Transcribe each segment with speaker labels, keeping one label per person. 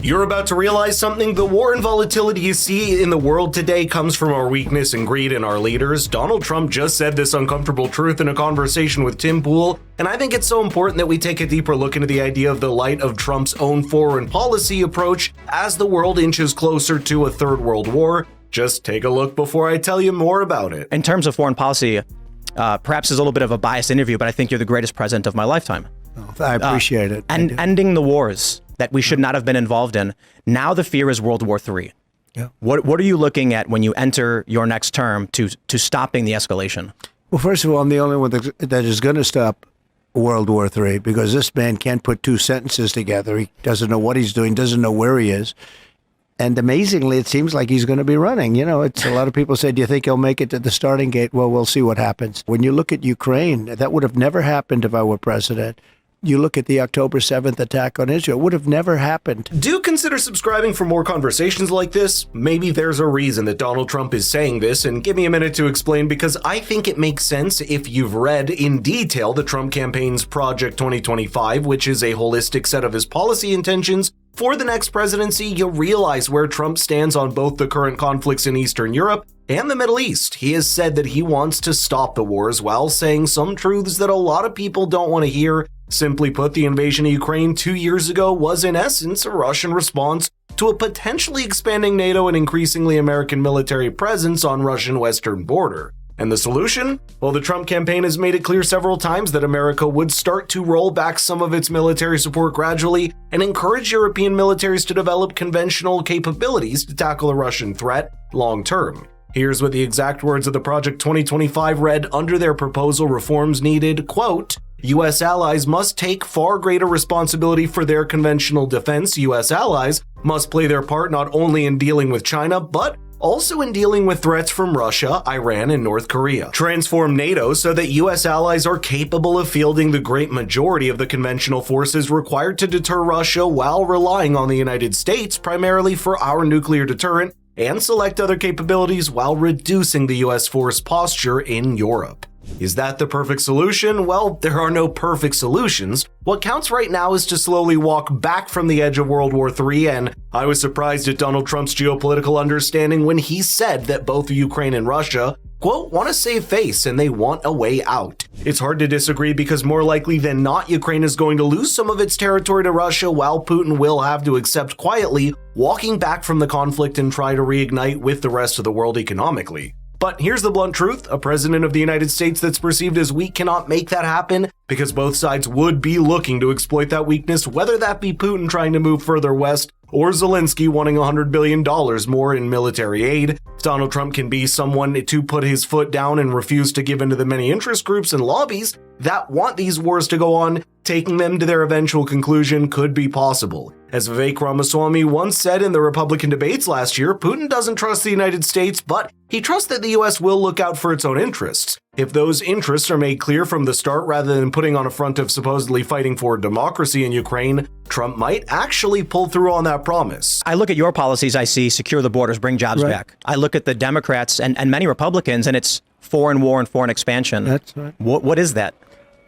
Speaker 1: You're about to realize something. The war and volatility you see in the world today comes from our weakness and greed in our leaders. Donald Trump just said this uncomfortable truth in a conversation with Tim Pool, and I think it's so important that we take a deeper look into the idea of the light of Trump's own foreign policy approach as the world inches closer to a third world war. Just take a look before I tell you more about it.
Speaker 2: In terms of foreign policy, perhaps it's a little bit of a biased interview, but I think you're the greatest president of my lifetime.
Speaker 3: Oh, I appreciate it.
Speaker 2: And ending the wars that we should not have been involved in. Now the fear is World War III.
Speaker 3: Yeah.
Speaker 2: What are you looking at when you enter your next term to stopping the escalation?
Speaker 3: Well, first of all, I'm the only one that is going to stop World War III, because this man can't put two sentences together. He doesn't know what he's doing, doesn't know where he is. And amazingly, it seems like he's going to be running. You know, it's a lot of people say, do you think he'll make it to the starting gate? Well, we'll see what happens. When you look at Ukraine, that would have never happened if I were president. You look at the October 7th attack on Israel, it would have never happened.
Speaker 1: Do consider subscribing for more conversations like this. Maybe there's a reason that Donald Trump is saying this, and give me a minute to explain, because I think it makes sense if you've read in detail the Trump campaign's Project 2025, which is a holistic set of his policy intentions for the next presidency. You'll realize where Trump stands on both the current conflicts in Eastern Europe and the Middle East. He has said that he wants to stop the wars while saying some truths that a lot of people don't want to hear. Simply put, the invasion of Ukraine 2 years ago was in essence a Russian response to a potentially expanding NATO and increasingly American military presence on Russian western border. And the solution? Well, the Trump campaign has made it clear several times that America would start to roll back some of its military support gradually and encourage European militaries to develop conventional capabilities to tackle a Russian threat long term. Here's what the exact words of the Project 2025 read under their proposal reforms needed, quote, U.S. allies must take far greater responsibility for their conventional defense. U.S. allies must play their part not only in dealing with China, but also in dealing with threats from Russia, Iran, and North Korea. Transform NATO so that U.S. allies are capable of fielding the great majority of the conventional forces required to deter Russia while relying on the United States primarily for our nuclear deterrent, and select other capabilities while reducing the U.S. force posture in Europe. Is that the perfect solution? Well, there are no perfect solutions. What counts right now is to slowly walk back from the edge of World War III, and I was surprised at Donald Trump's geopolitical understanding when he said that both Ukraine and Russia, quote, want to save face and they want a way out. It's hard to disagree, because more likely than not, Ukraine is going to lose some of its territory to Russia, while Putin will have to accept quietly walking back from the conflict and try to reignite with the rest of the world economically. But here's the blunt truth. A president of the United States that's perceived as weak cannot make that happen, because both sides would be looking to exploit that weakness, whether that be Putin trying to move further west or Zelensky wanting $100 billion more in military aid. Donald Trump can be someone to put his foot down and refuse to give in to the many interest groups and lobbies that want these wars to go on. Taking them to their eventual conclusion could be possible. As Vivek Ramaswamy once said in the Republican debates last year, Putin doesn't trust the United States, but he trusts that the US will look out for its own interests. If those interests are made clear from the start rather than putting on a front of supposedly fighting for democracy in Ukraine, Trump might actually pull through on that promise.
Speaker 2: I look at your policies, I see secure the borders, bring jobs back. I look at the Democrats and many Republicans, and it's foreign war and foreign expansion.
Speaker 3: That's right.
Speaker 2: What is that?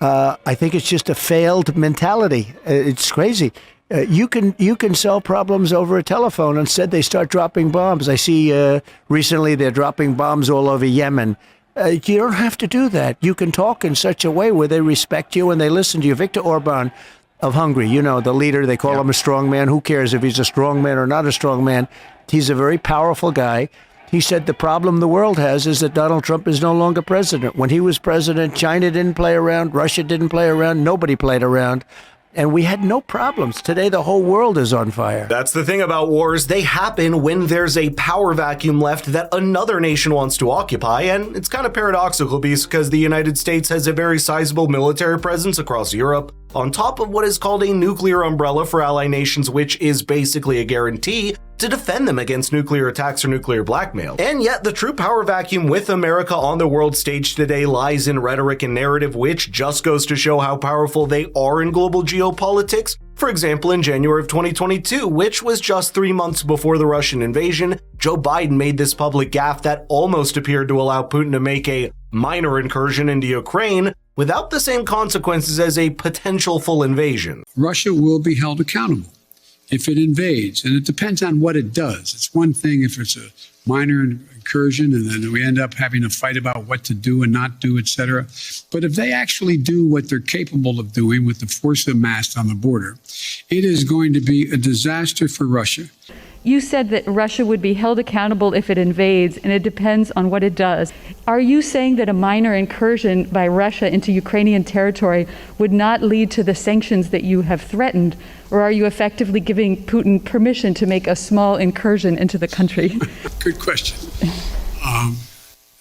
Speaker 3: I think it's just a failed mentality. It's crazy. You can solve problems over a telephone. Instead, they start dropping bombs. I see recently they're dropping bombs all over Yemen. You don't have to do that. You can talk in such a way where they respect you and they listen to you. Viktor Orban of Hungary, you know, the leader, they call him a strong man. Who cares if he's a strong man or not a strong man? He's a very powerful guy. He said the problem the world has is that Donald Trump is no longer president. When he was president, China didn't play around, Russia didn't play around, nobody played around. And we had no problems. Today, the whole world is on fire.
Speaker 1: That's the thing about wars. They happen when there's a power vacuum left that another nation wants to occupy. And it's kind of paradoxical because the United States has a very sizable military presence across Europe, on top of what is called a nuclear umbrella for ally nations, which is basically a guarantee to defend them against nuclear attacks or nuclear blackmail. And yet the true power vacuum with America on the world stage today lies in rhetoric and narrative, which just goes to show how powerful they are in global geopolitics. For example, in January of 2022, which was just 3 months before the Russian invasion, Joe Biden made this public gaffe that almost appeared to allow Putin to make a minor incursion into Ukraine without the same consequences as a potential full invasion.
Speaker 4: Russia will be held accountable. if it invades, and it depends on what it does. It's one thing if it's a minor incursion and then we end up having a fight about what to do and not do, et cetera. But if they actually do what they're capable of doing with the force amassed on the border, it is going to be a disaster for Russia.
Speaker 5: You said that Russia would be held accountable if it invades, and it depends on what it does. Are you saying that a minor incursion by Russia into Ukrainian territory would not lead to the sanctions that you have threatened? Or are you effectively giving Putin permission to make a small incursion into the country?
Speaker 4: Good question.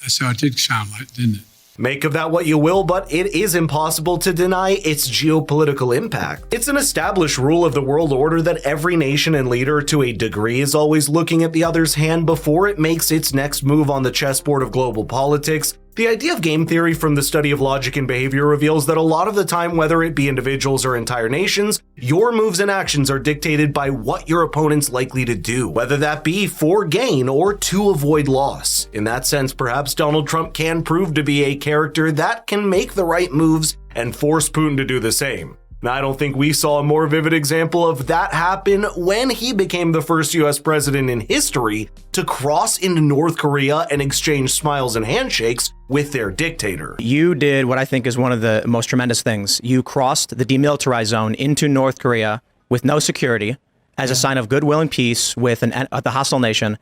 Speaker 4: That's how it did sound like, didn't it?
Speaker 1: Make of that what you will, but it is impossible to deny its geopolitical impact. It's an established rule of the world order that every nation and leader to a degree is always looking at the other's hand before it makes its next move on the chessboard of global politics. The idea of game theory from the study of logic and behavior reveals that a lot of the time, whether it be individuals or entire nations, your moves and actions are dictated by what your opponent's likely to do, whether that be for gain or to avoid loss. In that sense, perhaps Donald Trump can prove to be a character that can make the right moves and force Putin to do the same. Now, I don't think we saw a more vivid example of that happen when he became the first US president in history to cross into North Korea and exchange smiles and handshakes with their dictator.
Speaker 2: You did what I think is one of the most tremendous things. You crossed the demilitarized zone into North Korea with no security as a sign of goodwill and peace with the hostile nation.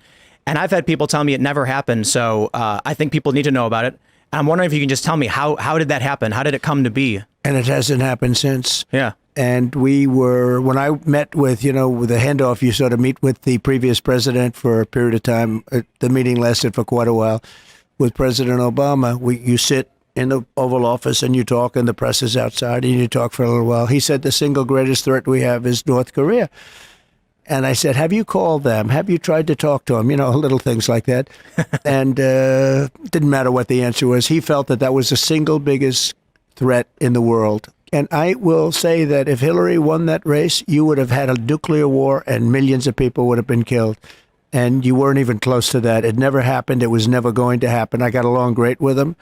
Speaker 2: And I've had people tell me it never happened. So I think people need to know about it. And I'm wondering if you can just tell me how did that happen? How did it come to be?
Speaker 3: And it hasn't happened since.
Speaker 2: Yeah.
Speaker 3: And when I met with the handoff, you sort of meet with the previous president for a period of time. The meeting lasted for quite a while. With President Obama, you sit in the Oval Office and you talk, and the press is outside, and you talk for a little while. He said the single greatest threat we have is North Korea. And I said, have you called them? Have you tried to talk to them? Little things like that. And didn't matter what the answer was. He felt that was the single biggest threat in the world. And I will say that if Hillary won that race, you would have had a nuclear war and millions of people would have been killed. And you weren't even close to that. It never happened. It was never going to happen. I got along great with him.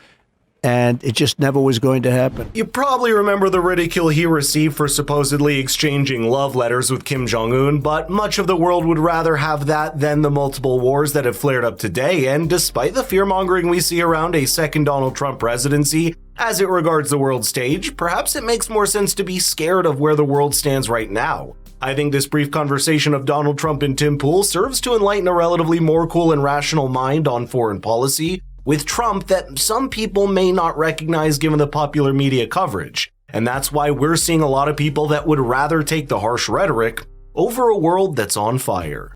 Speaker 3: And it just never was going to happen.
Speaker 1: You probably remember the ridicule he received for supposedly exchanging love letters with Kim Jong-un, but much of the world would rather have that than the multiple wars that have flared up today. And despite the fear-mongering we see around a second Donald Trump presidency, as it regards the world stage, perhaps it makes more sense to be scared of where the world stands right now. I think this brief conversation of Donald Trump and Tim Pool serves to enlighten a relatively more cool and rational mind on foreign policy, with Trump that some people may not recognize given the popular media coverage. And that's why we're seeing a lot of people that would rather take the harsh rhetoric over a world that's on fire.